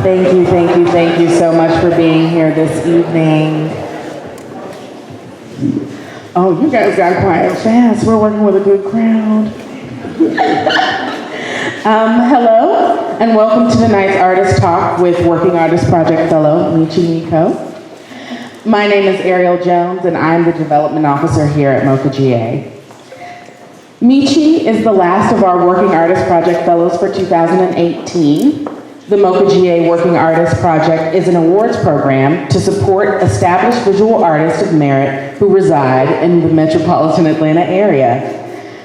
Thank you so much for being here this evening. Oh, you guys got quiet fast. We're working with a good crowd. Hello, and welcome to tonight's Artist Talk with Working Artist Project Fellow, Michi Meko. My name is Ariel Jones, and I'm the Development Officer here at MOCA GA. Michi is the last of our Working Artist Project Fellows for 2018. The MOCA GA Working Artist Project is an awards program to support established visual artists of merit who reside in the metropolitan Atlanta area.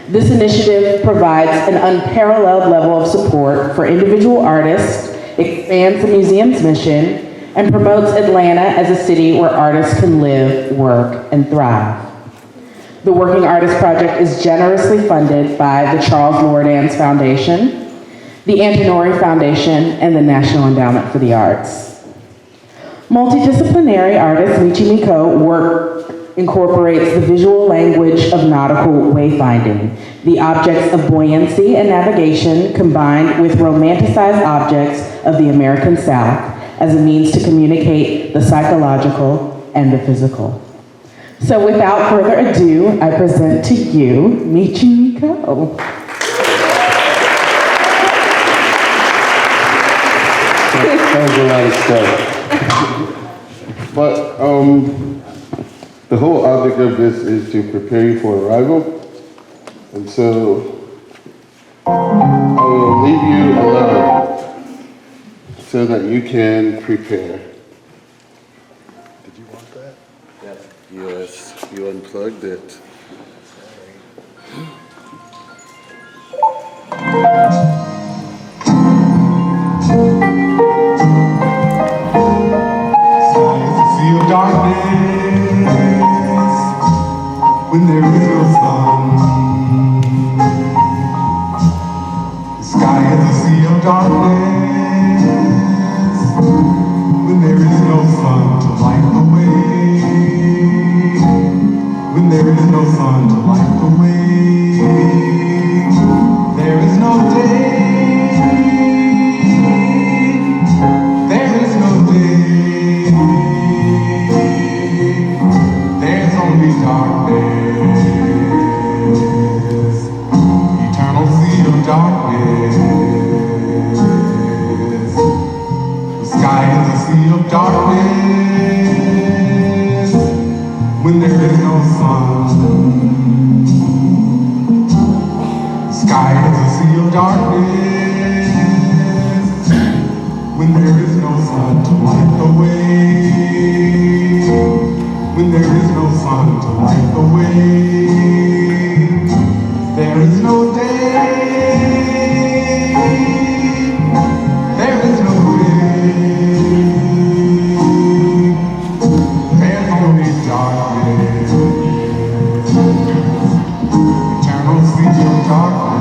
This initiative provides an unparalleled level of support for individual artists, expands the museum's mission, and promotes Atlanta as a city where artists can live, work, and thrive. The Working Artist Project is generously funded by the Charles Loridans Foundation, the Antinori Foundation, and the National Endowment for the Arts. Multidisciplinary artist Michi Meko work incorporates the visual language of nautical wayfinding, the objects of buoyancy and navigation combined with romanticized objects of the American South as a means to communicate the psychological and the physical. So without further ado, I present to you Michi Meko. That was a lot of stuff. But the whole object of this is to prepare you for arrival. And so I will leave you alone so that you can prepare. Did you want that? Yes, you unplugged it. When there is no sun, the sky is a sea of darkness. When there is no sun to light the way, when there is no sun to light the way, there is no day, there is no day, there's only darkness. Darkness. The sky is a sea of darkness. When there is no sun, the sky is a sea of darkness. When there is no sun to light the way, when there is no sun to light the way, there is no day. There is no way, there's only darkness, eternal sea of darkness.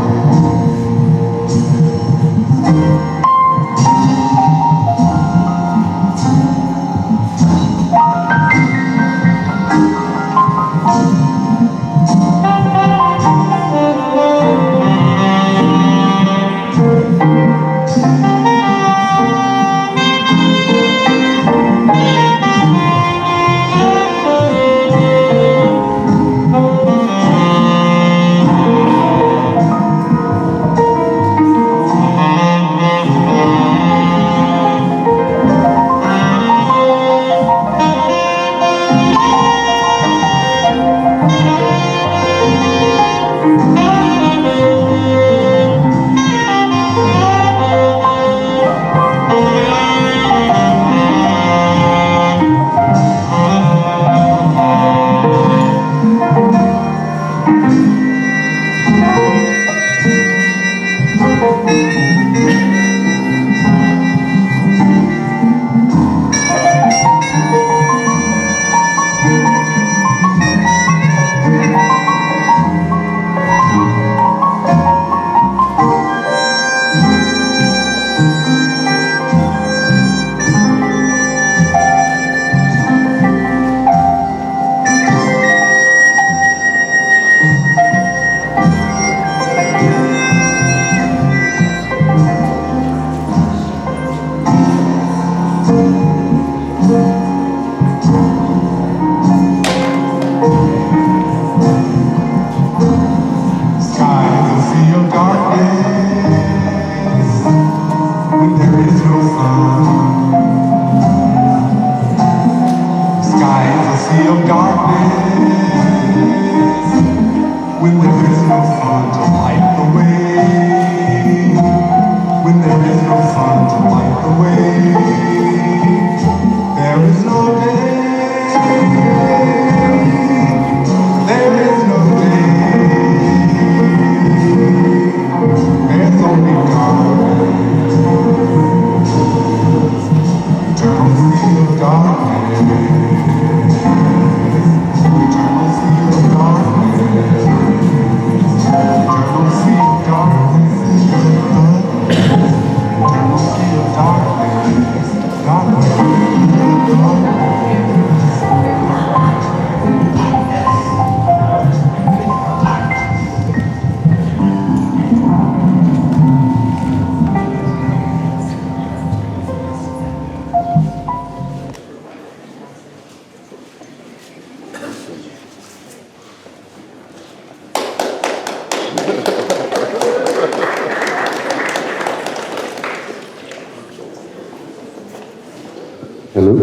Hello?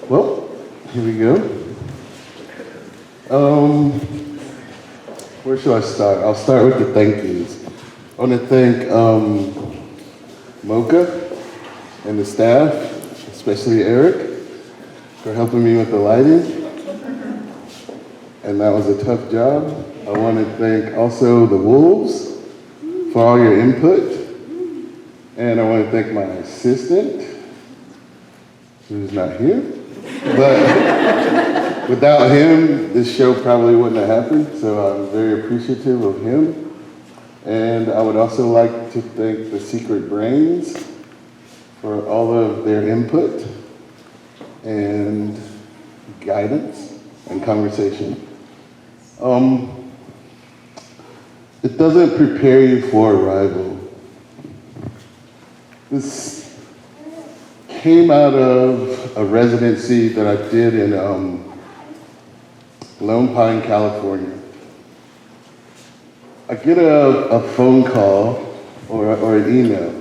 Well, here we go. Where should I start? I'll start with the thank yous. I want to thank MOCA and the staff, especially Eric, for helping me with the lighting. And that was a tough job. I want to thank also the Wolves for all your input. And I want to thank my assistant, who's not here. But without him, this show probably wouldn't have happened. So I'm very appreciative of him. And I would also like to thank the Secret Brains for all of their input and guidance and conversation. It doesn't prepare you for arrival. This came out of a residency that I did in Lone Pine, California. I get a phone call or an email,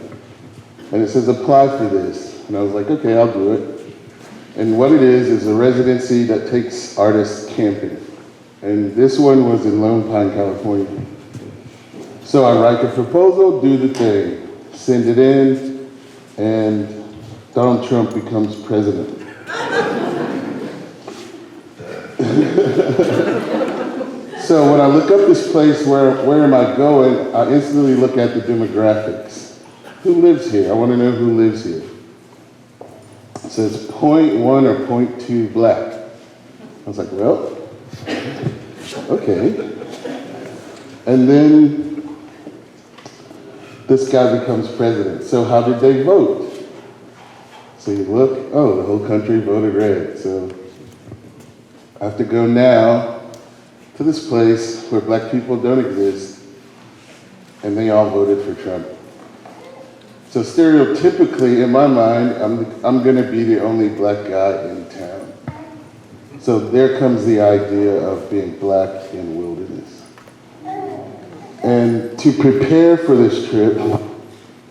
and it says apply for this. And I was like, okay, I'll do it. And what it is a residency that takes artists camping. And this one was in Lone Pine, California. So I write the proposal, do the thing, send it in, and Donald Trump becomes president. So when I look up this place, where am I going, I instantly look at the demographics. Who lives here? I want to know who lives here. It says 0.1 or 0.2 black. I was like, well, okay. And then this guy becomes president. So how did they vote? So you look, oh, the whole country voted red. So I have to go now to this place where black people don't exist, and they all voted for Trump. So stereotypically, in my mind, I'm gonna be the only black guy in town. So there comes the idea of being black in wilderness. And to prepare for this trip,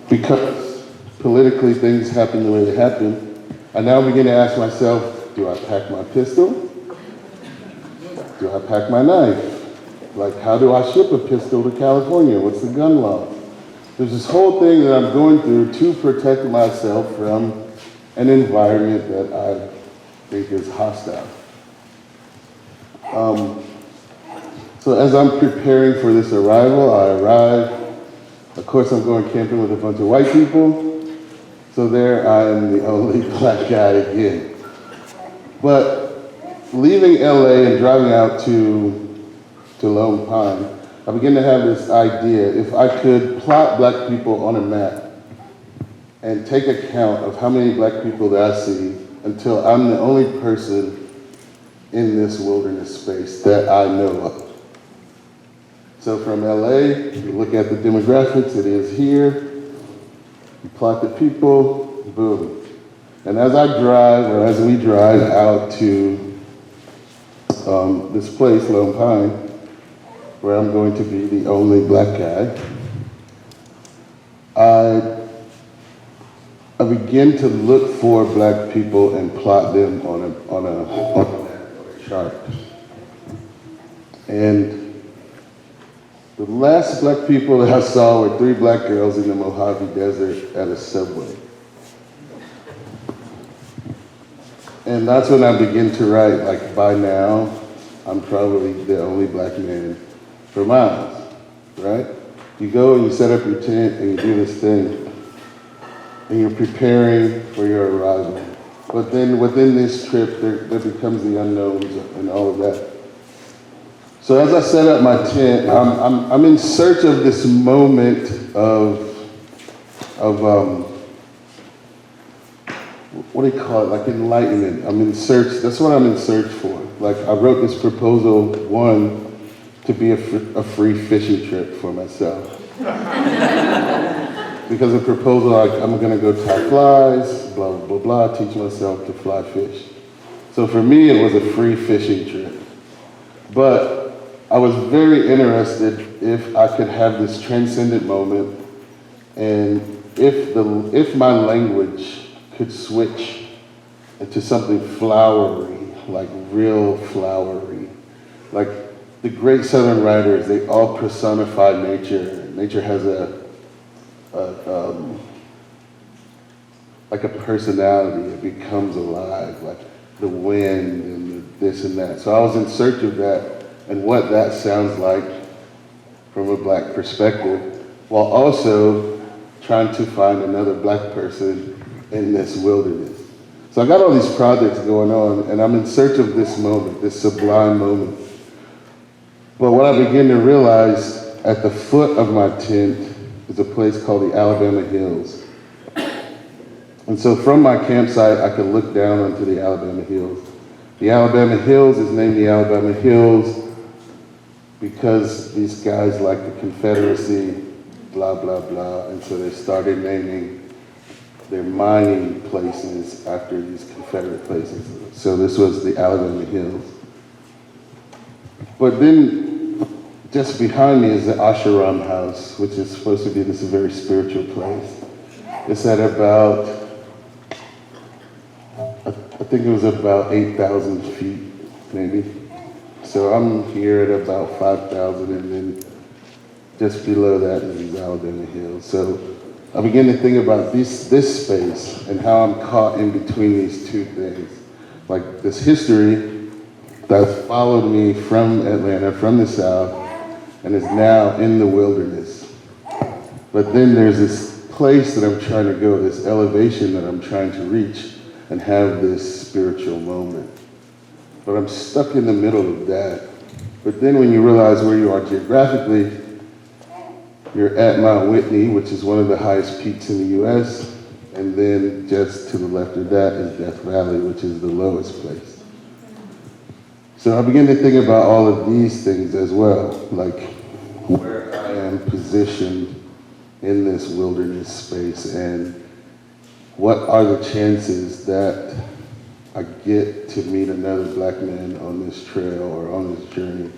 because politically things happen the way they happen, I now begin to ask myself, do I pack my pistol? Do I pack my knife? Like, how do I ship a pistol to California? What's the gun law? There's this whole thing that I'm going through to protect myself from an environment that I think is hostile. So as I'm preparing for this arrival, I arrive. Of course, I'm going camping with a bunch of white people. So there I am the only black guy again. But leaving LA and driving out to Lone Pine, I began to have this idea, if I could plot black people on a map and take account of how many black people that I see until I'm the only person in this wilderness space that I know of. So from LA, you look at the demographics, it is here, you plot the people, boom. And as I drive, or as we drive out to this place, Lone Pine, where I'm going to be the only black guy, I begin to look for black people and plot them on a chart. And the last black people that I saw were 3 black girls in the Mojave Desert at a Subway. And that's when I begin to write, like, by now, I'm probably the only black man for miles, right? You go and you set up your tent and you do this thing, and you're preparing for your arrival. But then within this trip, there becomes the unknowns and all of that. So as I set up my tent, I'm in search of this moment of what do you call it, like enlightenment. I'm in search, that's what I'm in search for. Like, I wrote this proposal, one, to be a free fishing trip for myself. Because the proposal, I'm gonna go tie flies, blah, blah, blah, teach myself to fly fish. So for me, it was a free fishing trip. But I was very interested if I could have this transcendent moment, and if my language could switch into something flowery, like real flowery. Like the great Southern writers, they all personify nature. Nature has like a personality. It becomes alive, like the wind and the this and that. So I was in search of that and what that sounds like from a Black perspective, while also trying to find another Black person in this wilderness. So I got all these projects going on, and I'm in search of this moment, this sublime moment. But what I begin to realize, at the foot of my tent is a place called the Alabama Hills. And so from my campsite, I could look down onto the Alabama Hills. The Alabama Hills is named the Alabama Hills because these guys like the Confederacy, blah, blah, blah. And so they started naming their mining places after these Confederate places. So this was the Alabama Hills. But then just behind me is the Asheram House, which is supposed to be this very spiritual place. It's at about, I think it was about 8,000 feet, maybe. So I'm here at about 5,000, and then just below that is these Alabama Hills. So I began to think about this space and how I'm caught in between these two things. Like this history that followed me from Atlanta, from the South, and is now in the wilderness. But then there's this place that I'm trying to go, this elevation that I'm trying to reach and have this spiritual moment. But I'm stuck in the middle of that. But then when you realize where you are geographically, you're at Mount Whitney, which is one of the highest peaks in the US, and then just to the left of that is Death Valley, which is the lowest place. So I began to think about all of these things as well, like where I am positioned in this wilderness space and what are the chances that I get to meet another Black man on this trail or on this journey.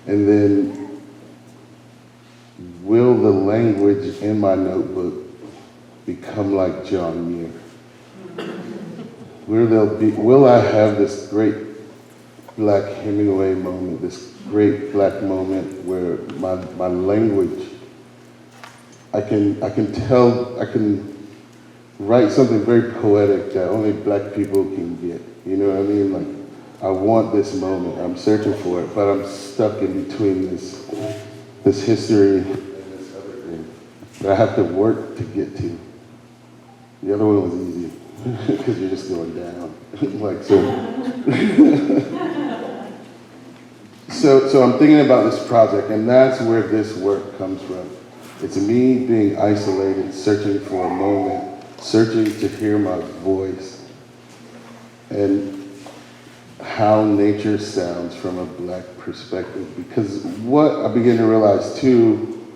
And then will the language in my notebook become like John Muir? Will I have this great Black Hemingway moment, this great Black moment where my language, I can write something very poetic that only Black people can get. You know what I mean? Like, I want this moment. I'm searching for it, but I'm stuck in between this history and this other thing that I have to work to get to. The other one was easy because you're just going down. Like so I'm thinking about this project, and that's where this work comes from. It's me being isolated, searching for a moment, searching to hear my voice, and how nature sounds from a Black perspective. Because what I begin to realize too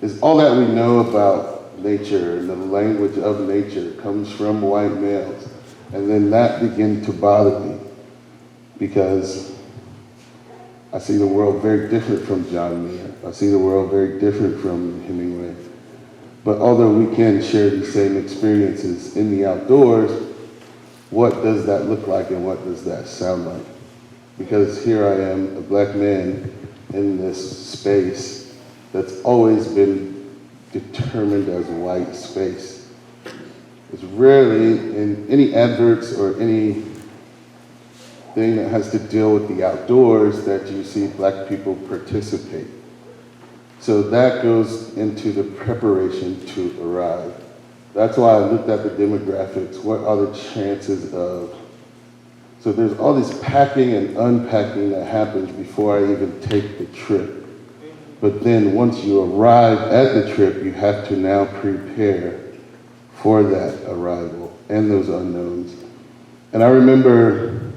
is all that we know about nature and the language of nature comes from white males. And then that began to bother me because I see the world very different from John Muir. I see the world very different from Hemingway. But although we can share the same experiences in the outdoors, what does that look like and what does that sound like? Because here I am, a Black man in this space that's always been determined as white space. It's rarely in any adverts or any thing that has to deal with the outdoors that you see Black people participate. So that goes into the preparation to arrive. That's why I looked at the demographics. What are the chances of? So there's all this packing and unpacking that happens before I even take the trip. But then once you arrive at the trip, you have to now prepare for that arrival and those unknowns. And I remember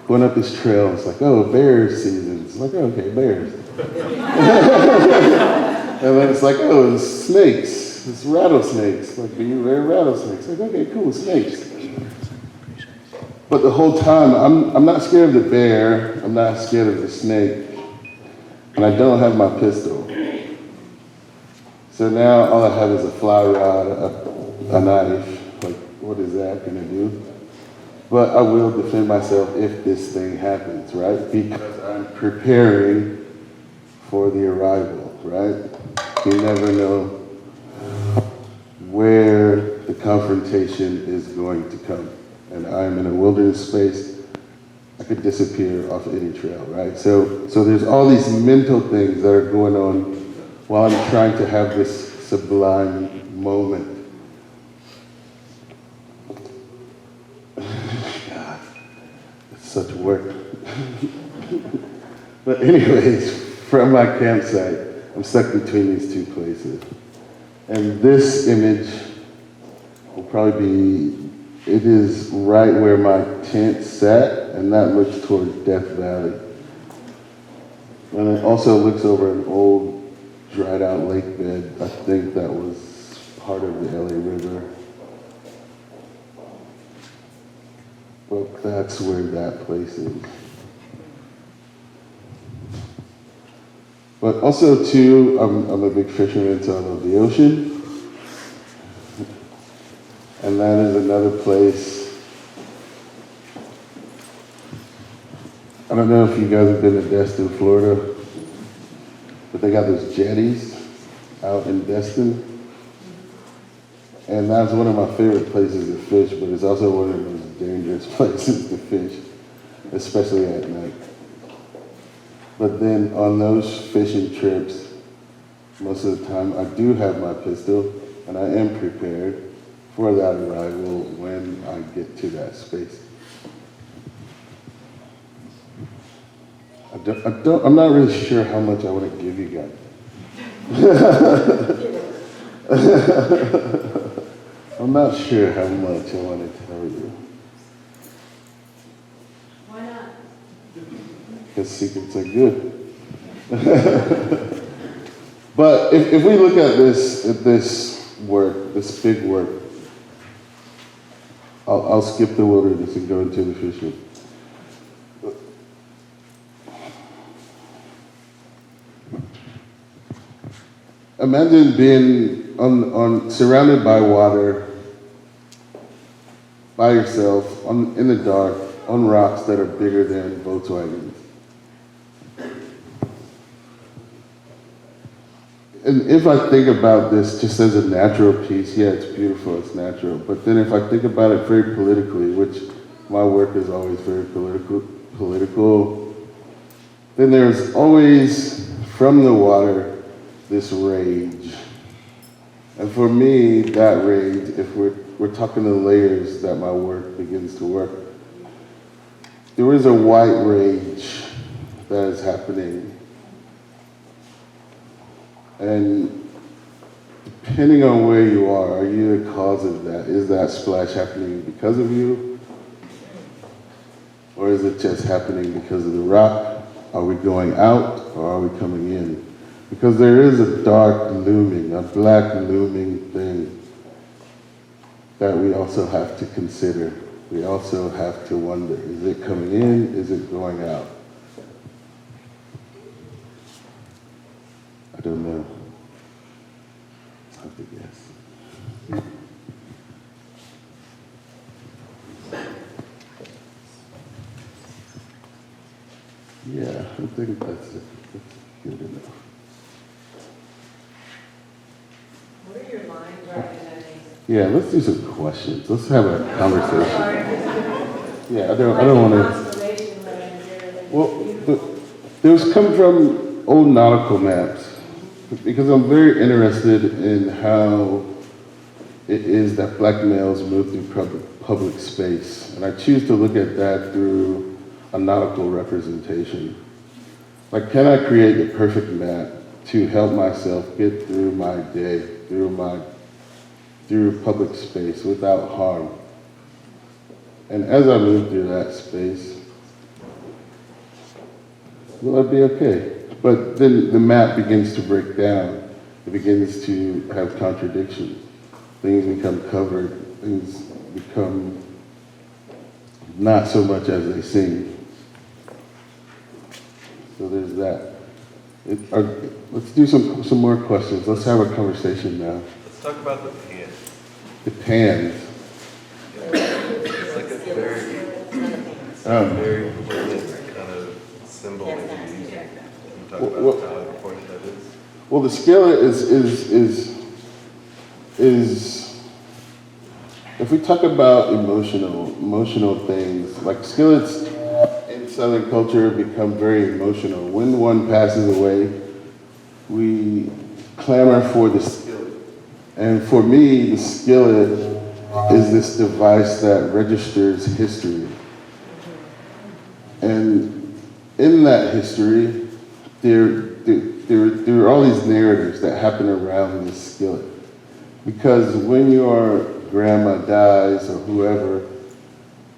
going up this trail, it's like, oh, bear season. It's like, oh, okay, bears. And then it's like, oh, it's snakes. It's rattlesnakes. Like, beware rattlesnakes. Like, okay, cool, snakes. But the whole time, I'm not scared of the bear. I'm not scared of the snake. And I don't have my pistol. So now all I have is a fly rod, a knife. Like, what is that gonna do? But I will defend myself if this thing happens, right? Because I'm preparing for the arrival, right? You never know where the confrontation is going to come. And I'm in a wilderness space. I could disappear off any trail, right? So there's all these mental things that are going on while I'm trying to have this sublime moment. God, it's such work. But anyways, from my campsite, I'm stuck between these two places. And this image will probably be, it is right where my tent sat, and that looks towards Death Valley. And it also looks over an old dried out lake bed. I think that was part of the LA River. But that's where that place is. But also too, I'm a big fisherman, so I love the ocean. And that is another place. I don't know if you guys have been to Destin, Florida, but they got those jetties out in Destin. And that's one of my favorite places to fish, but it's also one of the most dangerous places to fish, especially at night. But then on those fishing trips, most of the time I do have my pistol, and I am prepared for that arrival when I get to that space. I'm not really sure how much I want to give you guys. I'm not sure how much I want to tell you. Why not? Because secrets are good. But if we look at this work, this big work, I'll skip the wilderness and go into the fishing. Imagine being surrounded by water, by yourself, in the dark, on rocks that are bigger than Volkswagens. And if I think about this just as a natural piece, yeah, it's beautiful, it's natural. But then if I think about it very politically, which my work is always very political, then there's always, from the water, this rage. And for me, that rage, if we're talking the layers that my work begins to work, there is a white rage that is happening. And depending on where you are you the cause of that? Is that splash happening because of you? Or is it just happening because of the rock? Are we going out or are we coming in? Because there is a dark looming, a black looming thing that we also have to consider. We also have to wonder, is it coming in? Is it going out? I don't know. I have to guess. Yeah, I think that's it. That's good enough. What are your lines representing? Yeah, let's do some questions. Let's have a conversation. Yeah, I don't want to. Constellation there. Well, those come from old nautical maps because I'm very interested in how it is that black males move through public space. And I choose to look at that through a nautical representation. Like, can I create the perfect map to help myself get through my day, through public space without harm? And as I move through that space, will I be okay? But then the map begins to break down. It begins to have contradictions. Things become covered. Things become not so much as they seem. So there's that. Let's do some more questions. Let's have a conversation now. Let's talk about the pan. The pans. It's like a very Very important kind of symbol that you use. Can you talk Well, about how important that is? Well, the skillet is if we talk about emotional things, like skillets in Southern culture become very emotional. When one passes away, we clamor for the skillet. And for me, the skillet is this device that registers history. And in that history, there are all these narratives that happen around this skillet. Because when your grandma dies or whoever,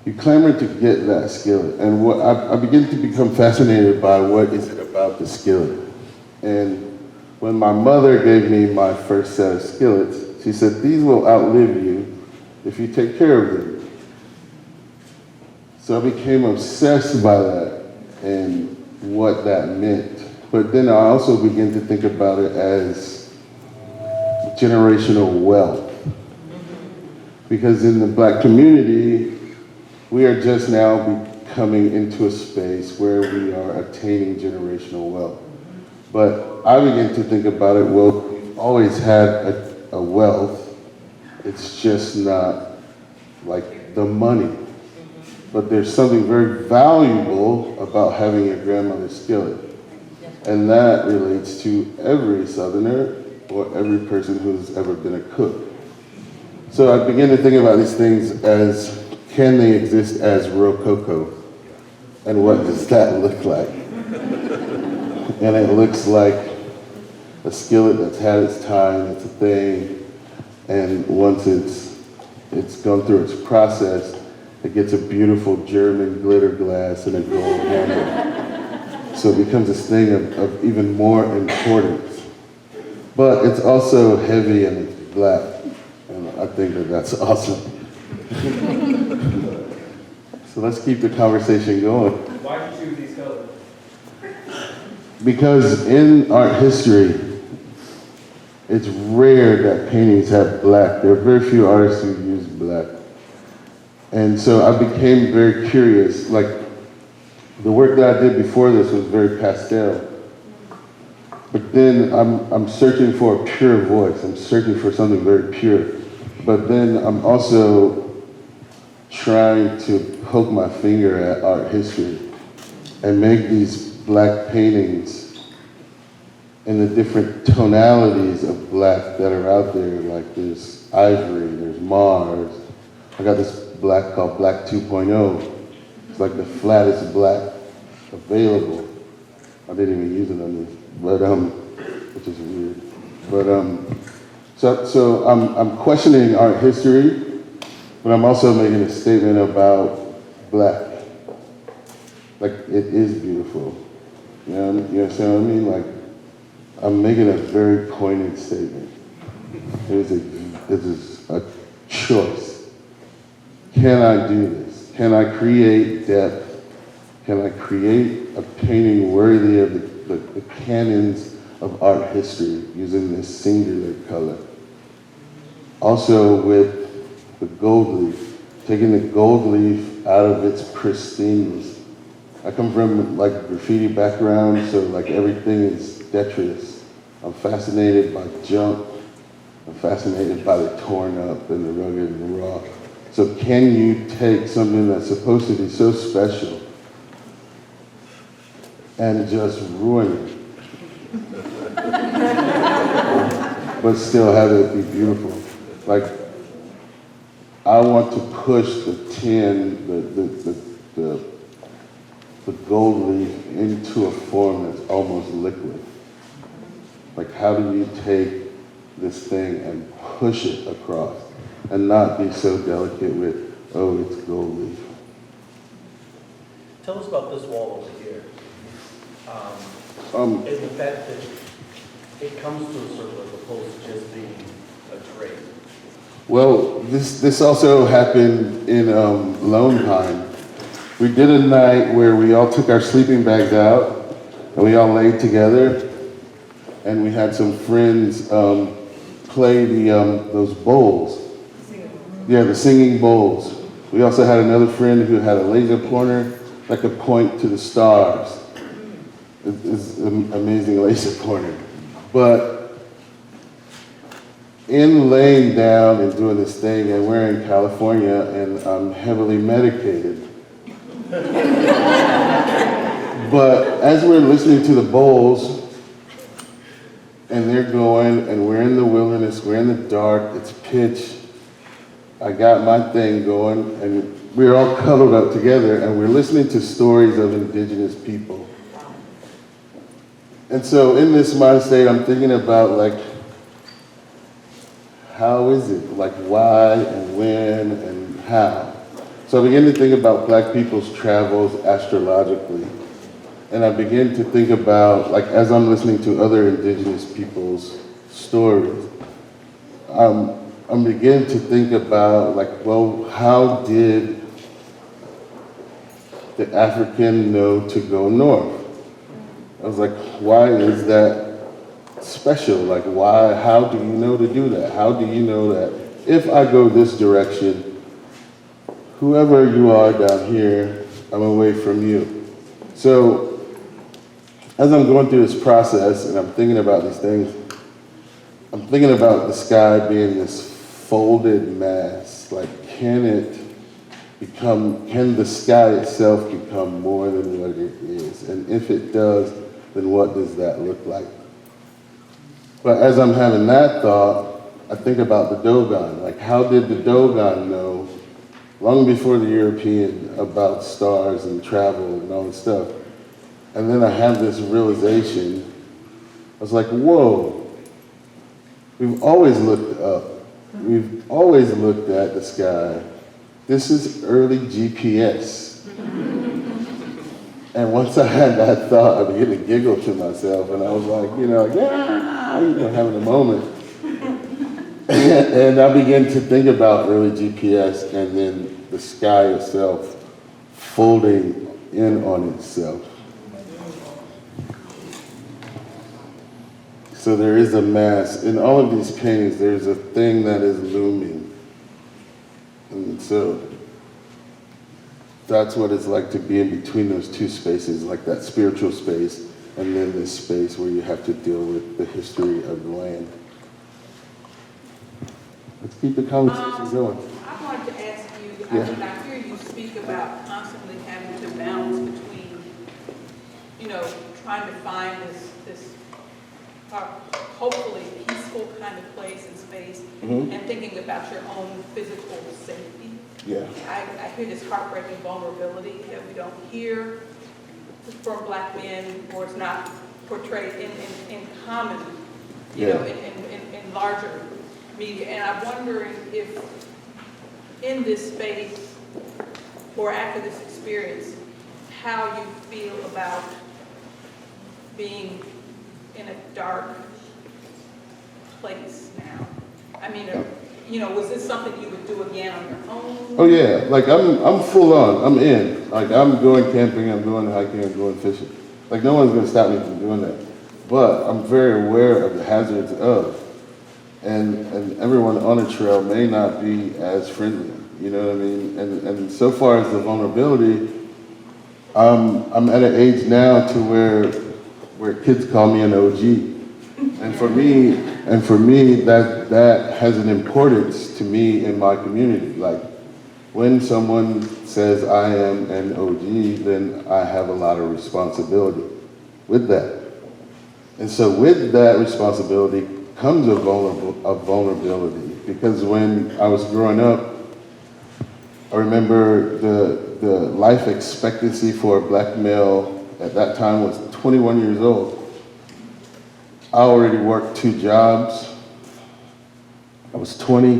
you clamor to get that skillet. And what I begin to become fascinated by what is it about the skillet. And when my mother gave me my first set of skillets, she said, these will outlive you if you take care of them. So I became obsessed by that and what that meant. But then I also began to think about it as generational wealth. Because in the Black community, we are just now coming into a space where we are attaining generational wealth. But I began to think about it, well, we've always had a wealth. It's just not like the money. But there's something very valuable about having your grandmother's skillet. And that relates to every Southerner or every person who's ever been a cook. So I began to think about these things as, can they exist as Rococo? And what does that look like? And it looks like a skillet that's had its time, it's a thing, and once it's gone through its process, it gets a beautiful German glitter glass and a gold handle. So it becomes this thing of even more importance. But it's also heavy and it's Black, and I think that that's awesome. So let's keep the conversation going. Why did you choose these colors? Because in art history, it's rare that paintings have Black. There are very few artists who use Black. And so I became very curious. Like, the work that I did before this was very pastel. But then I'm searching for a pure voice. I'm searching for something very pure. But then I'm also trying to poke my finger at art history and make these Black paintings in the different tonalities of Black that are out there. Like there's ivory, there's Mars. I got this Black called Black 2.0. It's like the flattest Black available. I didn't even use it on this, but which is weird. But so I'm questioning art history, but I'm also making a statement about Black. Like it is beautiful. You understand what I mean? Like I'm making a very poignant statement. It is a choice. Can I do this? Can I create depth? Can I create a painting worthy of the canons of art history using this singular color? Also with the gold leaf, taking the gold leaf out of its pristineness. I come from like a graffiti background, so like everything is detritus. I'm fascinated by junk. I'm fascinated by the torn up and the rugged and the raw. So can you take something that's supposed to be so special and just ruin it, but still have it be beautiful? Like, I want to push the tin, the gold leaf into a form that's almost liquid. Like, how do you take this thing and push it across and not be so delicate with, oh, it's gold leaf? Tell us about this wall over here. And the fact that it comes to a circle as opposed to just being a tray. Well, this also happened in Lone Pine. We did a night where we all took our sleeping bags out and we all laid together, and we had some friends play those bowls. Yeah, the singing bowls. We also had another friend who had a laser pointer that could point to the stars. It's an amazing laser pointer. But in laying down and doing this thing, and we're in California, and I'm heavily medicated. But as we're listening to the bowls, and they're going, and we're in the wilderness, we're in the dark, it's pitch. I got my thing going, and we're all cuddled up together, and we're listening to stories of indigenous people. And so in this mind state, I'm thinking about, like, how is it? Like, why and when and how? So I began to think about Black people's travels astrologically. And I began to think about, like, as I'm listening to other indigenous people's stories, I'm beginning to think about, like, well, how did the African know to go north? I was like, why is that special? Like, why, how do you know to do that? How do you know that if I go this direction, whoever you are down here, I'm away from you? So, as I'm going through this process and I'm thinking about these things, I'm thinking about the sky being this folded mass. Like, can the sky itself become more than what it is? And if it does, then what does that look like? But as I'm having that thought, I think about the Dogon. Like, how did the Dogon know, long before the European, about stars and travel and all this stuff? And then I have this realization. I was like, whoa, we've always looked up. We've always looked at the sky. This is early GPS. And once I had that thought, I began to giggle to myself, and I was like, yeah, having a moment. And I began to think about early GPS and then the sky itself folding in on itself. So there is a mass. In all of these paintings, there's a thing that is looming. And so that's what it's like to be in between those two spaces, like that spiritual space and then this space where you have to deal with the history of the land. Let's keep the conversation going. I wanted to ask you, Yeah. I hear you speak about constantly having to balance between, trying to find this hopefully peaceful kind of place and space, Mhm. and thinking about your own physical safety. Yeah. I hear this heartbreaking vulnerability that we don't hear from Black men, or it's not portrayed in common, Yeah. in larger media. And I'm wondering if in this space or after this experience, how you feel about being in a dark place now. I mean, was this something you would do again on your own? Oh yeah, like I'm full on, I'm in. Like, I'm going camping, I'm going hiking, I'm going fishing. Like, no one's gonna stop me from doing that. But I'm very aware of the hazards of. And everyone on a trail may not be as friendly, you know what I mean? And so far as the vulnerability, I'm at an age now to where kids call me an OG. And for me, that has an importance to me in my community. Like, when someone says I am an OG, then I have a lot of responsibility with that. And so with that responsibility comes a vulnerability. Because when I was growing up, I remember the life expectancy for a Black male at that time was 21 years old. I already worked 2 jobs. I was 20.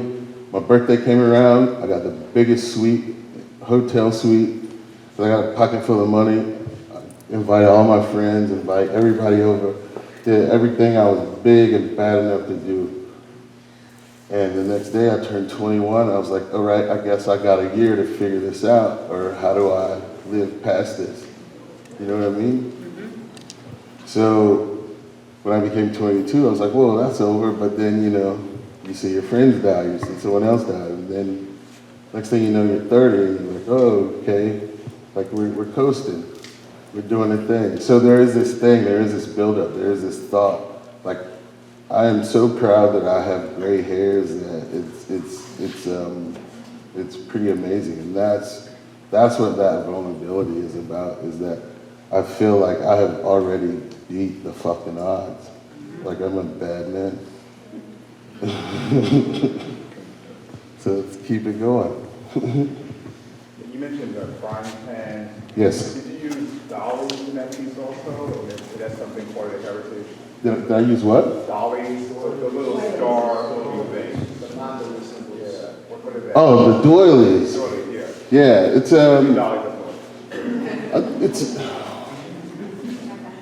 My birthday came around. I got the biggest suite, hotel suite. So I got a pocket full of money. I invited all my friends, invite everybody over. Did everything I was big and bad enough to do. And the next day I turned 21. I was like, all right, I guess I got a year to figure this out, or how do I live past this? You know what I mean? Mm-hmm. So when I became 22, I was like, well, that's over. But then, you see your friends die, you see someone else die. And then Next thing you know, you're 30, and you're like, oh, okay, like we're coasting, we're doing a thing. So there is this thing, there is this buildup, there is this thought. Like, I am so proud that I have gray hairs that it's pretty amazing, and that's what that vulnerability is about. Is that I feel like I have already beat the fucking odds. Like I'm a bad man. So let's keep it going. You mentioned the frying pan. Yes. Did you use dollies in that piece also, or is that something part of the heritage? Did I use what? Dollies, the little star looking thing. Yeah. What is that? Oh, the doilies. Doily, yeah. Yeah, it's Dollies, it's.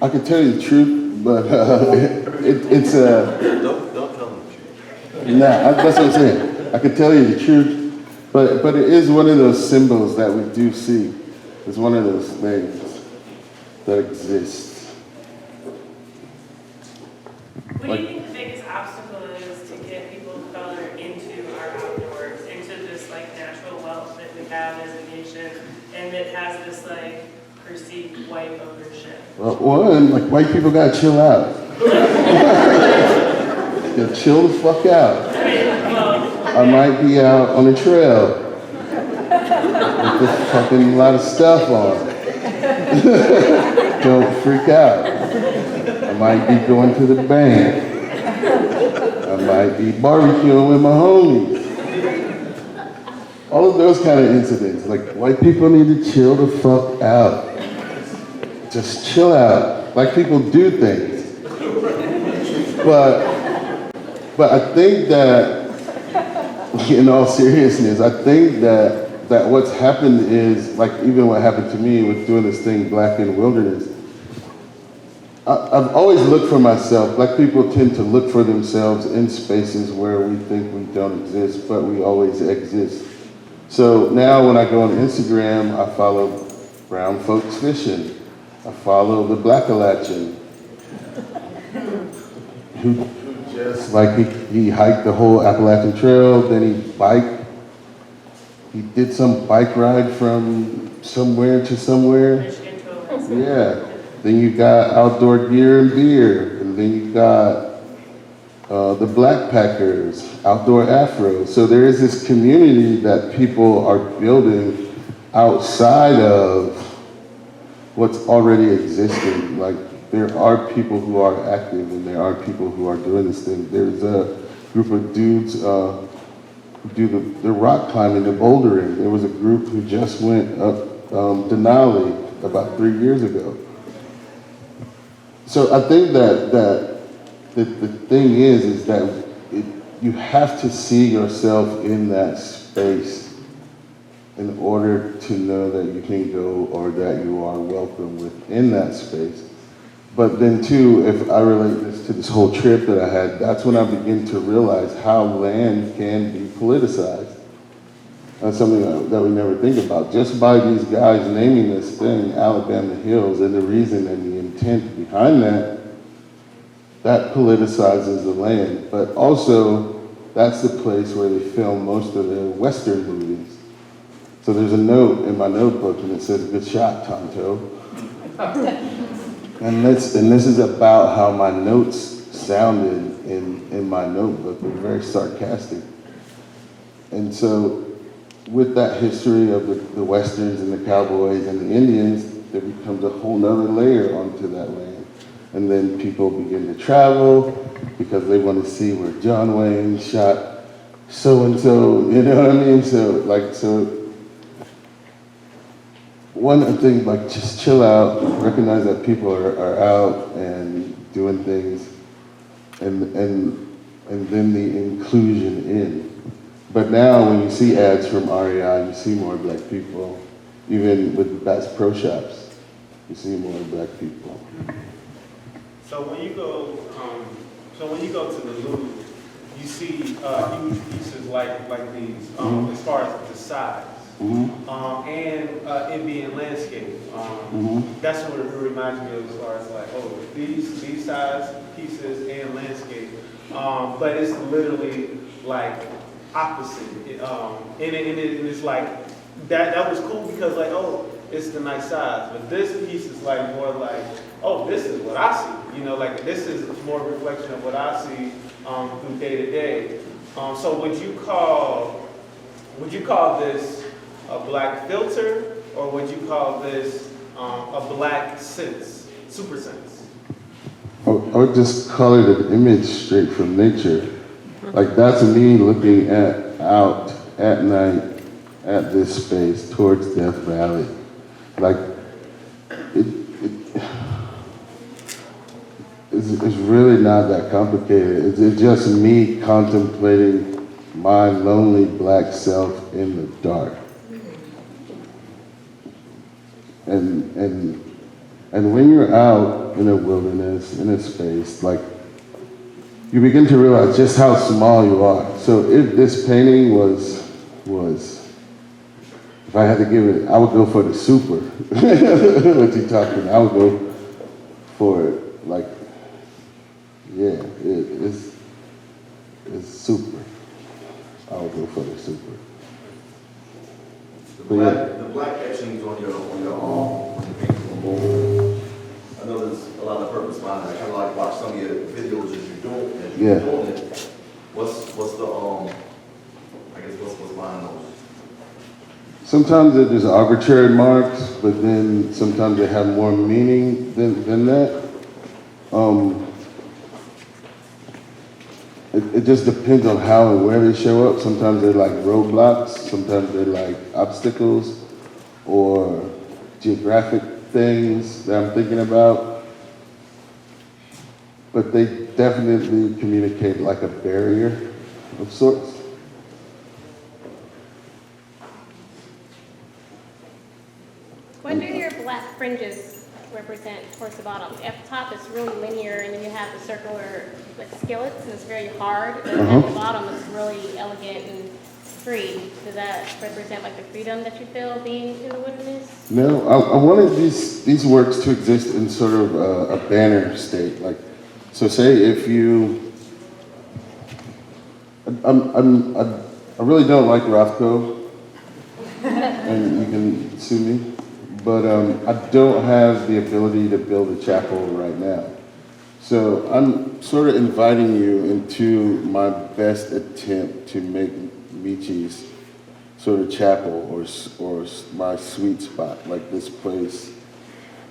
I can tell you the truth, but it's Don't tell them the truth. nah. That's what I'm saying. I can tell you the truth, but it is one of those symbols that we do see. It's one of those things that exists. What do you think the biggest obstacle is to get people of color into our outdoors, into this like natural wealth that we have as a nation, and that has this like perceived white ownership? Well, one, like white people gotta chill out. Yeah, chill the fuck out. I mean, well, I might be out on a trail with a fucking lot of stuff on. Don't freak out. I might be going to the bank. I might be barbecuing with my homies. All of those kind of incidents. Like, white people need to chill the fuck out. Just chill out. Black people do things. But I think that, in all seriousness, I think that what's happened is, like even what happened to me with doing this thing, Black in Wilderness, I've always looked for myself. Black people tend to look for themselves in spaces where we think we don't exist, but we always exist. So now when I go on Instagram, I follow brown folks fishing. I follow the Black-a-Latchin, who just like he hiked the whole Appalachian Trail, then he did some bike ride from somewhere to somewhere. Michigan to Alaska. Yeah. Then you got outdoor gear and beer, and then you got the Black Packers, outdoor Afro. So there is this community that people are building outside of what's already existing. Like there are people who are active, and there are people who are doing this thing. There's a group of dudes who do the rock climbing, the bouldering. There was a group who just went up Denali about 3 years ago. So I think that the thing is that you have to see yourself in that space in order to know that you can go or that you are welcome within that space. But then too, if I relate this to this whole trip that I had, that's when I begin to realize how land can be politicized. That's something that we never think about. Just by these guys naming this thing, Alabama Hills, and the reason and the intent behind that politicizes the land. But also, that's the place where they film most of their Western movies. So there's a note in my notebook, and it says, "Good shot, Tonto." And this is about how my notes sounded in my notebook. They're very sarcastic. And so with that history of the Westerns and the Cowboys and the Indians, there becomes a whole nother layer onto that land. And then people begin to travel because they want to see where John Wayne shot so-and-so, you know what I mean? So one thing, like just chill out, recognize that people are out and doing things, and then the inclusion in. But now when you see ads from REI, you see more Black people. Even with Bass Pro Shops, you see more Black people. So when you go to the Louvre, you see huge pieces like these, as far as the size, and it being landscape. That's what it reminds me of, as far as like, oh, these size pieces and landscape. But it's literally like opposite. And it's like, that was cool because like, oh, it's the nice size. But this piece is like more like, oh, this is what I see. You know, like this is more a reflection of what I see through day to day. So would you call this a black filter, or would you call this a black sense, super sense? I would just call it an image straight from nature. Like that's me looking out at night at this space towards Death Valley. Like it's really not that complicated. It's just me contemplating my lonely black self in the dark. And when you're out in a wilderness, in a space, like, you begin to realize just how small you are. So if this painting was, if I had to give it, I would go for the super. What you talking? I would go for it, like, yeah, it's super. I would go for the super. The black etchings on your arm, when you paint on the board, I know there's a lot of purpose behind it. I kind of like watch some of your videos as you're doing it. What's the I guess what's behind those? Sometimes they're just arbitrary marks, but then sometimes they have more meaning than that. It just depends on how and where they show up. Sometimes they're like roadblocks, sometimes they're like obstacles or geographic things that I'm thinking about. But they definitely communicate like a barrier of sorts. What do your black fringes represent towards the bottom? At the top it's really linear, and then you have the circular like skillets, and it's very hard. And at the bottom it's really elegant and free. Does that represent like the freedom that you feel being in the wilderness? No, I wanted these works to exist in sort of a banner state. Like, so say if you, I really don't like Rothko, and you can sue me, but I don't have the ability to build a chapel right now. So I'm sort of inviting you into my best attempt to make Michi's sort of chapel or my sweet spot, like this place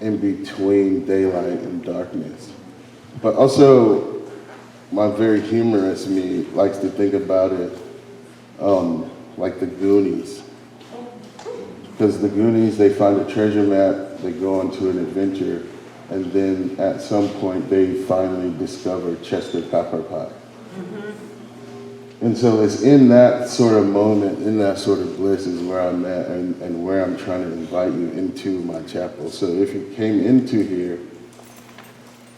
in between daylight and darkness. But also, my very humorous me likes to think about it like the Goonies. Because the Goonies, they find a treasure map, they go on to an adventure, and then at some point they finally discover Chester Pepper Pie. And so it's in that sort of moment, in that sort of bliss is where I'm at and where I'm trying to invite you into my chapel. So if you came into here,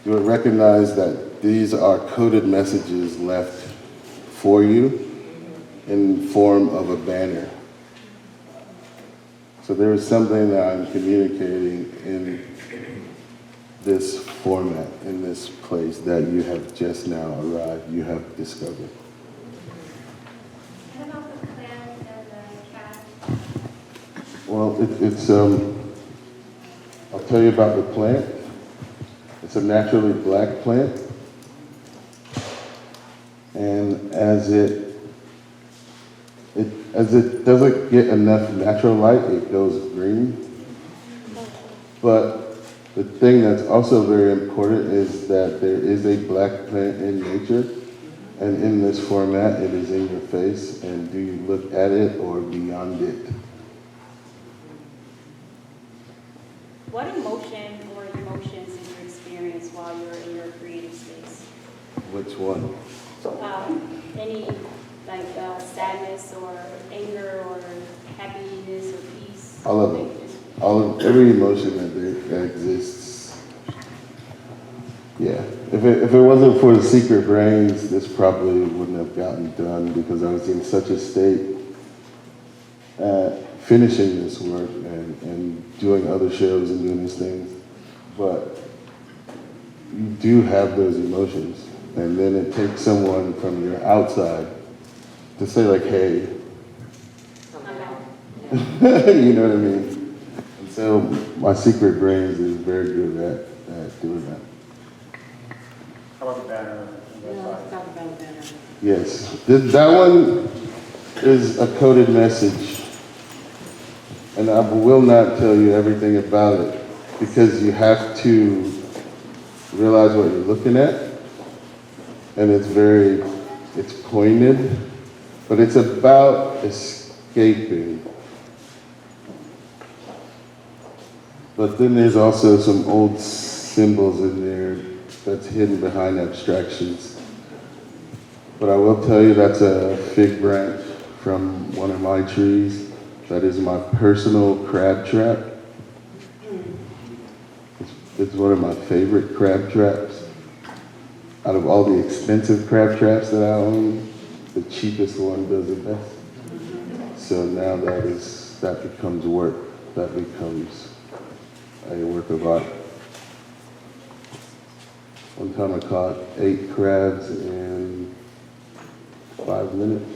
you would recognize that these are coded messages left for you in form of a banner. So there is something that I'm communicating in this format, in this place that you have just now arrived, you have discovered. What about the plant and the cat? Well, it's I'll tell you about the plant. It's a naturally black plant. And as it doesn't get enough natural light, it goes green. But the thing that's also very important is that there is a black plant in nature, and in this format, it is in your face, and do you look at it or beyond it? What emotion or emotions did you experience while you were in your creative space? Which one? Any like sadness or anger or happiness or peace? All of them. Every emotion that exists. Yeah. If it wasn't for the secret brains, this probably wouldn't have gotten done because I was in such a state at finishing this work and doing other shows and doing these things. But you do have those emotions. And then it takes someone from your outside to say like, hey. You know what I mean? And so my secret brains is very good at doing that. How about the banner? Let's talk about that. Yes, that one is a coded message. And I will not tell you everything about it because you have to realize what you're looking at. And it's pointed, but it's about escaping. But then there's also some old symbols in there that's hidden behind abstractions. But I will tell you that's a fig branch from one of my trees. That is my personal crab trap. It's one of my favorite crab traps. Out of all the expensive crab traps that I own, the cheapest one does it best. So now that becomes work. That becomes a work of art. One time I caught 8 crabs in 5 minutes.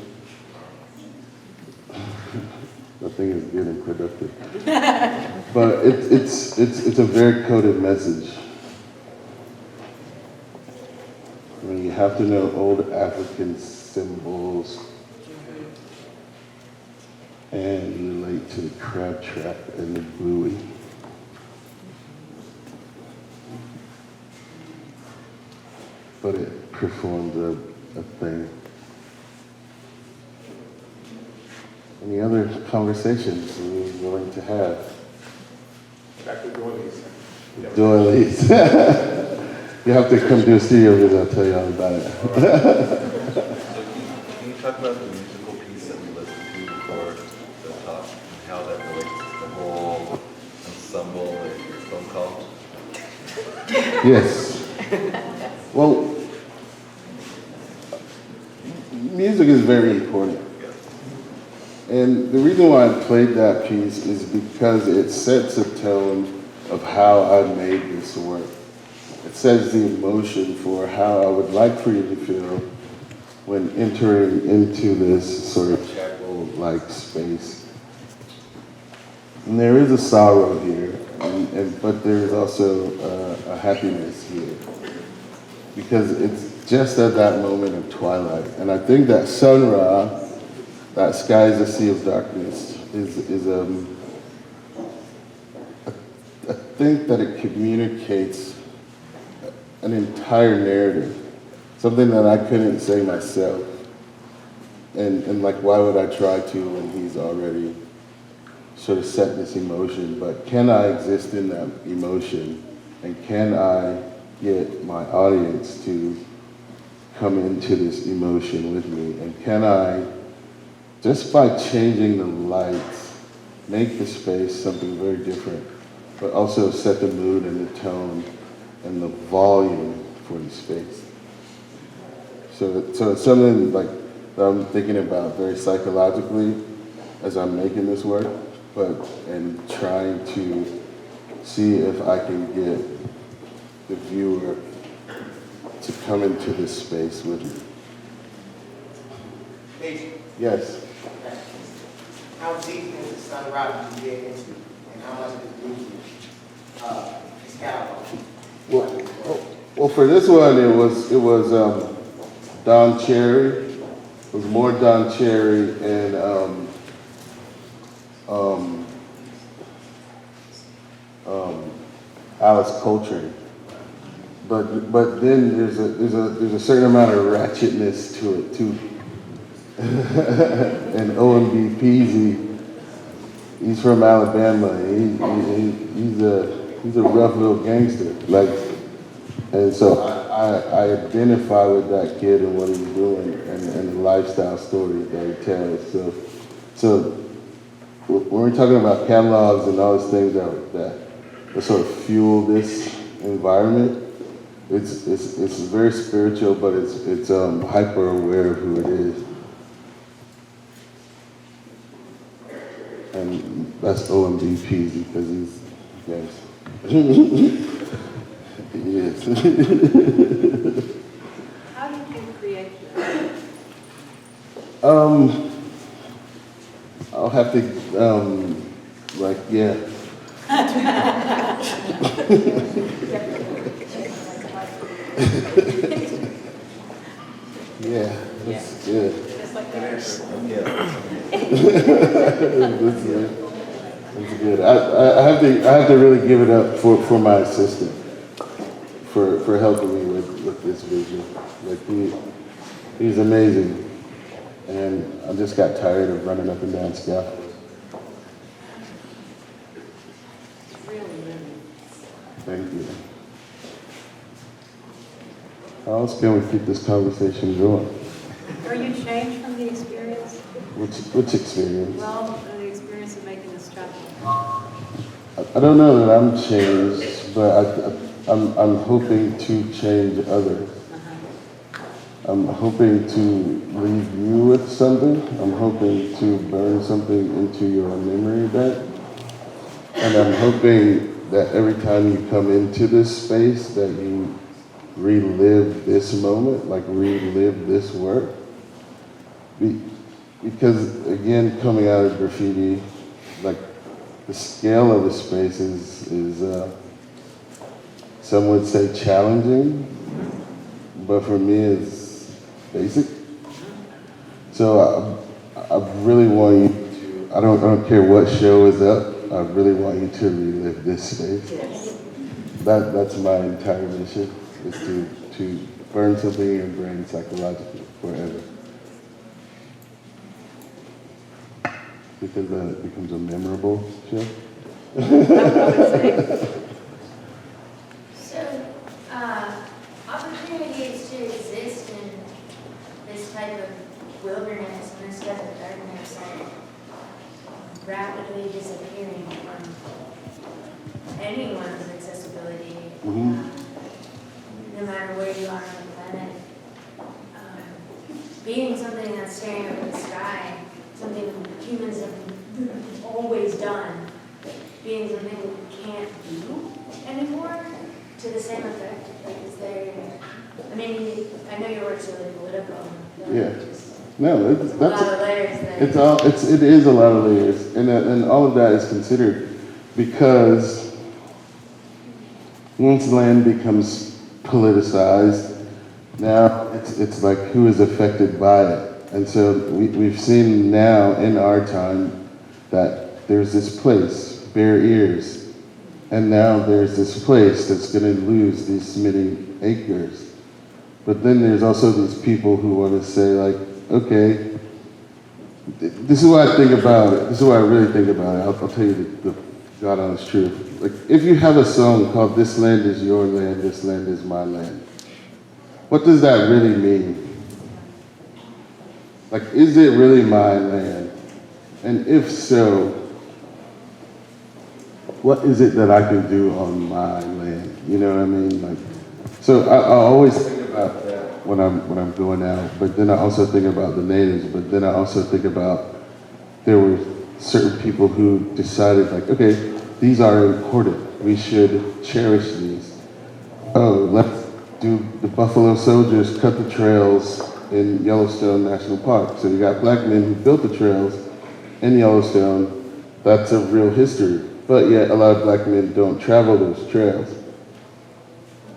That thing is good and productive. But it's a very coded message. I mean, you have to know old African symbols and relate to the crab trap and the buoy. But it performed a thing. Any other conversations you're willing to have? Back to doilies. Doilies. You have to come to a studio because I'll tell you all about it. So can you talk about the musical piece that we listened to before the talk and how that relates to the whole ensemble and your phone call? Yes. Well, music is very important. And the reason why I played that piece is because it sets a tone of how I made this work. It sets the emotion for how I would like for you to feel when entering into this sort of chapel-like space. And there is a sorrow here, but there is also a happiness here. Because it's just at that moment of twilight. And I think that Sun Ra, that sky is a sea of darkness, I think that it communicates an entire narrative, something that I couldn't say myself. And like, why would I try to when he's already sort of set this emotion? But can I exist in that emotion? And can I get my audience to come into this emotion with me? And can I, just by changing the lights, make the space something very different, but also set the mood and the tone and the volume for the space? So it's something like that I'm thinking about very psychologically as I'm making this work, and trying to see if I can get the viewer to come into this space with me. Michi, Yes. how deep is the Sun Ra you get into, and how much is music, his catalog? Well, for this one, it was Don Cherry. It was more Don Cherry and Alice Coltrane. But then there's a certain amount of ratchetness to it too. And OMB Peasy, he's from Alabama. He's a rough little gangster. And so I identify with that kid and what he's doing and the lifestyle story that he tells. So when we're talking about catalogs and all those things that sort of fuel this environment, it's very spiritual, but it's hyper aware of who it is. And that's OMB Peasy because he's, yes. Yes. How did you create that? I'll have to, yeah. Yeah, that's good. That's good. That's good. I have to really give it up for my assistant for helping me with this vision. Like he's amazing. And I just got tired of running up and down scaffolds. Thank you. How else can we keep this conversation going? Are you changed from the experience? Which experience? Well, the experience of making this chapel. I don't know that I'm changed, but I'm hoping to change others. I'm hoping to leave you with something. I'm hoping to burn something into your memory bank. And I'm hoping that every time you come into this space that you relive this moment, like relive this work. Because again, coming out of graffiti, like the scale of the space is some would say challenging, but for me it's basic. So I really want you to, I don't care what show is up, I really want you to relive this space. Yes. That's my entire mission, is to burn something in your brain psychologically forever. Because then it becomes a memorable show. So, opportunities to exist in this type of wilderness and this type of darkness are rapidly disappearing from anyone's accessibility, no matter where you are on the planet. Being something that's staring up at the sky, something humans have always done, being something that we can't do anymore to the same effect. Like, is there, I mean, I know your work's really political. Yeah. No, a lot of layers there. It is a lot of layers, and all of that is considered because once land becomes politicized, now it's like who is affected by it. And so we've seen now in our time that there's this place, bare ears, and now there's this place that's going to lose these many acres. But then there's also these people who want to say like, okay, this is what I think about it. This is what I really think about it. I'll tell you the God honest truth. Like, if you have a song called "This Land Is Your Land, This Land Is My Land," what does that really mean? Like, is it really my land? And if so, what is it that I can do on my land? You know what I mean? Like, so I always think about that when I'm going out, but then I also think about the natives, but then I also think about there were certain people who decided like, okay, these are important. We should cherish these. Oh, let's do the Buffalo Soldiers cut the trails in Yellowstone National Park. So you got black men who built the trails in Yellowstone. That's a real history. But yet a lot of black men don't travel those trails.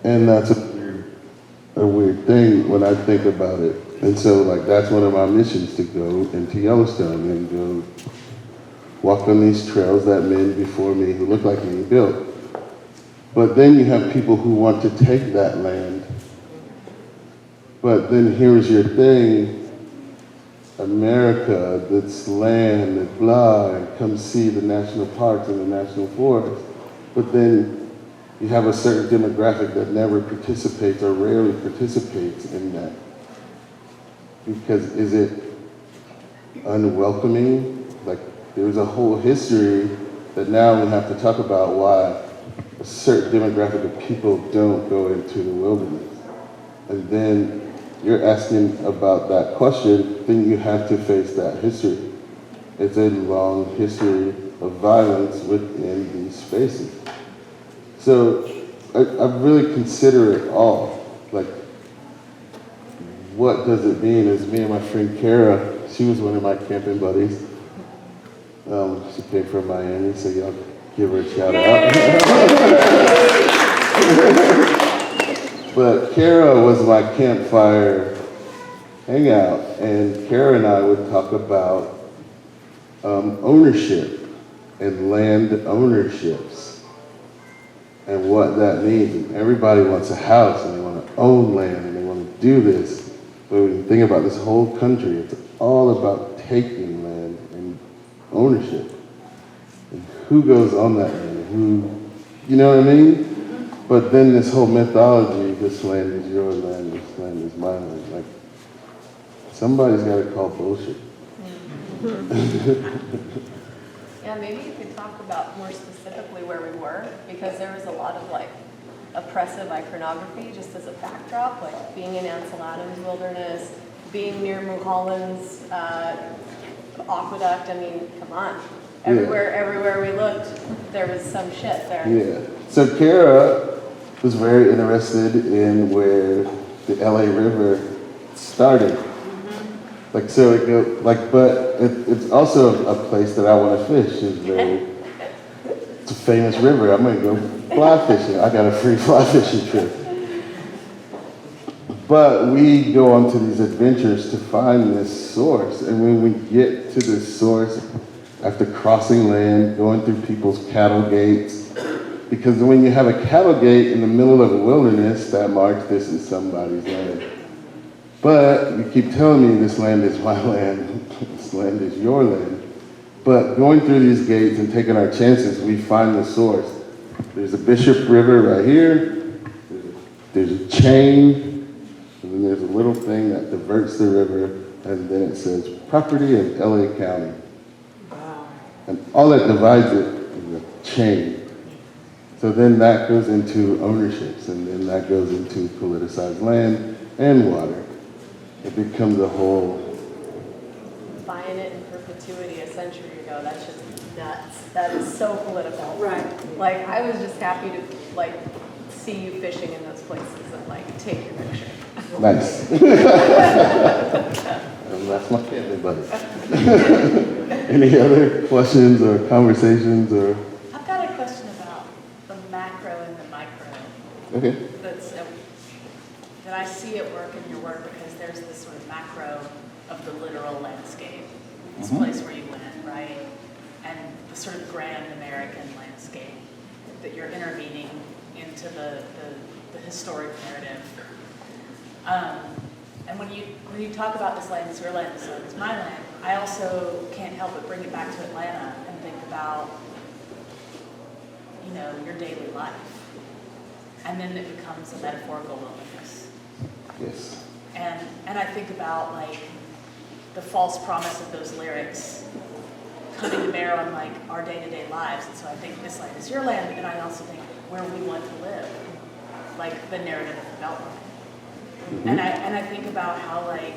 And that's a weird thing when I think about it. And so like that's one of my missions, to go into Yellowstone and go walk on these trails that men before me who look like me built. But then you have people who want to take that land. But then here's your thing, America, that's land, and blah, and come see the national parks and the national forests. But then you have a certain demographic that never participates or rarely participates in that. Because is it unwelcoming? Like, there's a whole history that now we have to talk about why a certain demographic of people don't go into the wilderness. And then you're asking about that question, then you have to face that history. It's a long history of violence within these spaces. So I really consider it all. Like, what does it mean? As me and my friend Kara she was one of my camping buddies. She came from Miami, so y'all give her a shout out. But Kara was my campfire hangout, and Kara and I would talk about ownership and land ownerships and what that means. And everybody wants a house and they want to own land and they want to do this. But when you think about this whole country, it's all about taking land and ownership. And who goes on that land? Who, you know what I mean? But then this whole mythology, this land is your land, this land is my land. Like, somebody's got to call bullshit. Yeah, maybe you could talk about more specifically where we were, because there was a lot of like oppressive iconography just as a backdrop, like being in Ansel Adams Wilderness, being near Mulholland's aqueduct. I mean, come on. Everywhere we looked, there was some shit there. Yeah. So Kara was very interested in where the LA River started. Like, so it go, like, but it's also a place that I want to fish. It's a famous river. I'm gonna go fly fishing. I got a free fly fishing trip. But we go on to these adventures to find this source. And when we get to this source, after crossing land, going through people's cattle gates, because when you have a cattle gate in the middle of a wilderness, that marks this is somebody's land. But you keep telling me this land is my land, this land is your land. But going through these gates and taking our chances, we find the source. There's a Bishop River right here, there's a chain, and then there's a little thing that diverts the river, and then it says property of LA County. And all that divides it is a chain. So then that goes into ownerships, and then that goes into politicized land and water. It becomes a whole... Buying it in perpetuity a century ago, that's just nuts. That is so political. Right. Like, I was just happy to, like, see you fishing in those places and, like, take your picture. Nice. That's my family, buddy. Any other questions or conversations or? I've got a question about the macro and the micro. Okay. That I see at work in your work, because there's this sort of macro of the literal landscape, this place where you went, right? And the sort of grand American landscape that you're intervening into the historic narrative. And when you talk about this land, it's your land, so it's my land, I also can't help but bring it back to Atlanta and think about, you know, your daily life. And then it becomes a metaphorical wilderness. Yes. And I think about, like, the false promise of those lyrics coming to bear on, like, our day-to-day lives. And so I think this land is your land, and I also think where we want to live, like the narrative of development. And I think about how, like,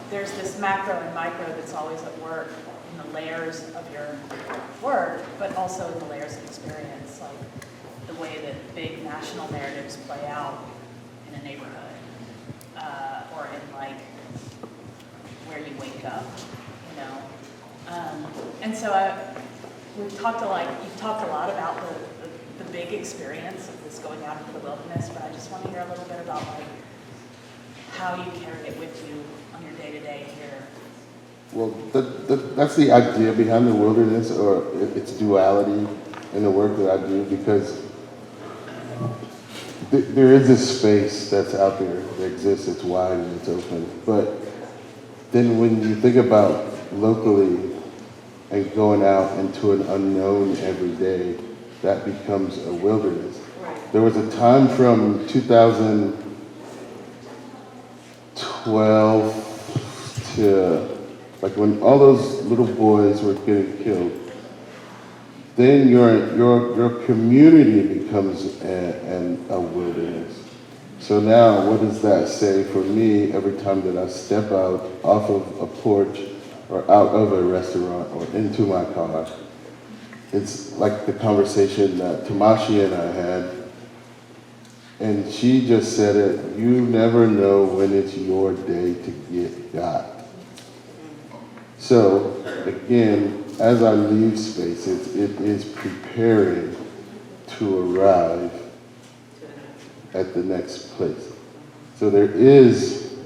there's this macro and micro that's always at work in the layers of your work, but also in the layers of experience, like the way that big national narratives play out in a neighborhood, or in, like, where you wake up, you know. And so you've talked a lot about the big experience of this going out into the wilderness, but I just want to hear a little bit about, like, how you carry it with you on your day-to-day here. Well, that's the idea behind the wilderness, or its duality in the work that I do, because there is this space that's out there that exists, it's wide and it's open. But then when you think about locally and going out into an unknown every day, that becomes a wilderness. Right. There was a time from 2012 to, like, when all those little boys were getting killed, then your community becomes a wilderness. So now, what does that say for me every time that I step out off of a porch or out of a restaurant or into my car? It's like the conversation that Tamashi and I had, and she just said it, you never know when it's your day to get got. So again, as I leave space, it is preparing to arrive at the next place. So there is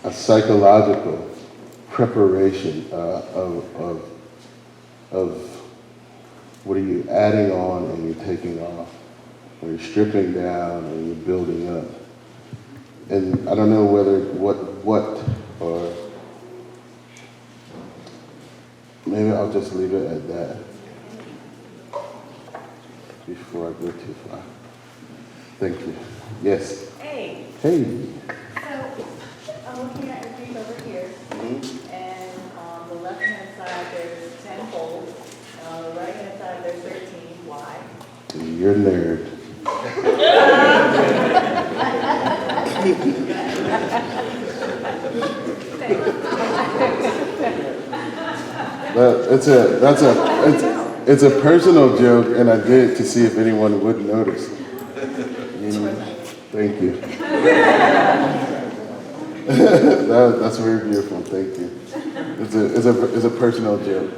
a psychological preparation of what are you adding on and you're taking off, or you're stripping down and you're building up. And I don't know whether or maybe I'll just leave it at that before I go too far. Thank you. Yes. Hey. Hey. So I'm looking at your feet over here, and on the left-hand side there's 10 folds. On the right-hand side there's 13. Why? You're a nerd. But it's a personal joke, and I did it to see if anyone would notice. Thank you. That's very beautiful. Thank you. It's a personal joke.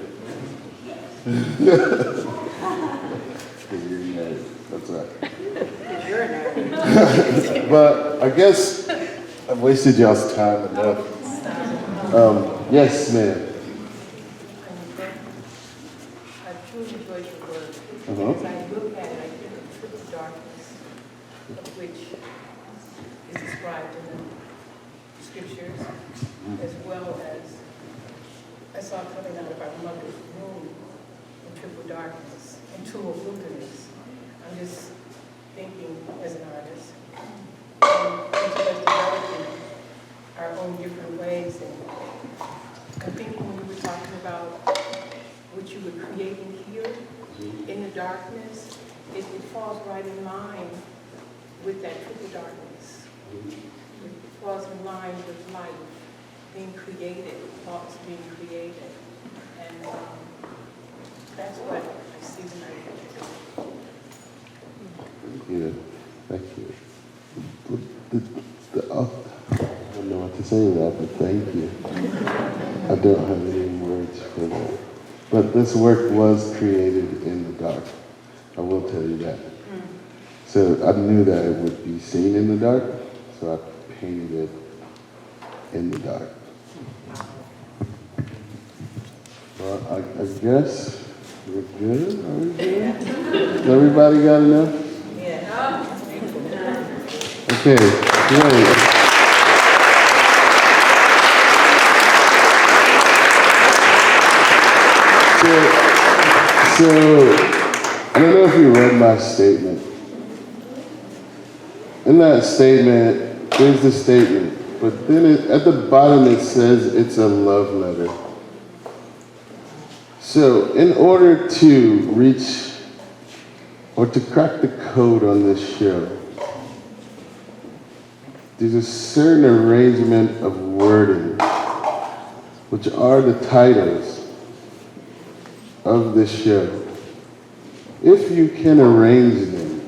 That's right. But I guess I've wasted y'all's time enough. Yes, ma'am. I truly enjoyed your work. Uh-huh. As I look at it, I feel the triple darkness, of which is described in the scriptures, as well as I saw coming out of our mother's womb in triple darkness, into a wilderness. I'm just thinking as an artist, each of us developing our own different ways. And I'm thinking when you were talking about what you were creating here in the darkness, it falls right in line with that triple darkness. It falls in line with life being created, thoughts being created. And that's what I see when I look at it. Thank you. Thank you. I don't know what to say to that, but thank you. I don't have any words for that. But this work was created in the dark. I will tell you that. So I knew that it would be seen in the dark, so I painted it in the dark. Well, I guess we're good. Are we good? Has everybody got enough? Okay, great. So, I don't know if you read my statement. In that statement, there's the statement, but then at the bottom it says it's a love letter. So, in order to reach or to crack the code on this show, there's a certain arrangement of wording, which are the titles of this show. If you can arrange them,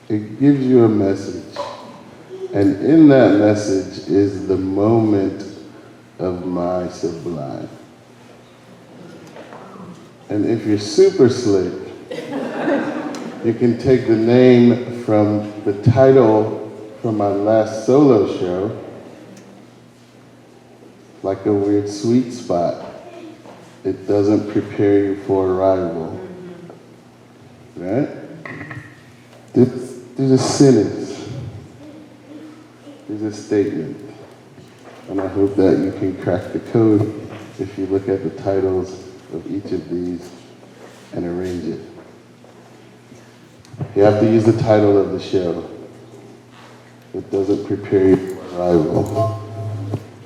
it gives you a message. And in that message is the moment of my sublime. And if you're super slick, you can take the name from the title from my last solo show, like a weird sweet spot. It doesn't prepare you for arrival. Right? There's a sentence. There's a statement. And I hope that you can crack the code if you look at the titles of each of these and arrange it. You have to use the title of the show. It doesn't prepare you for arrival.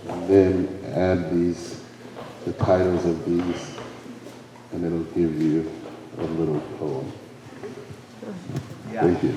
And then add the titles of these, and it'll give you a little poem. Thank you.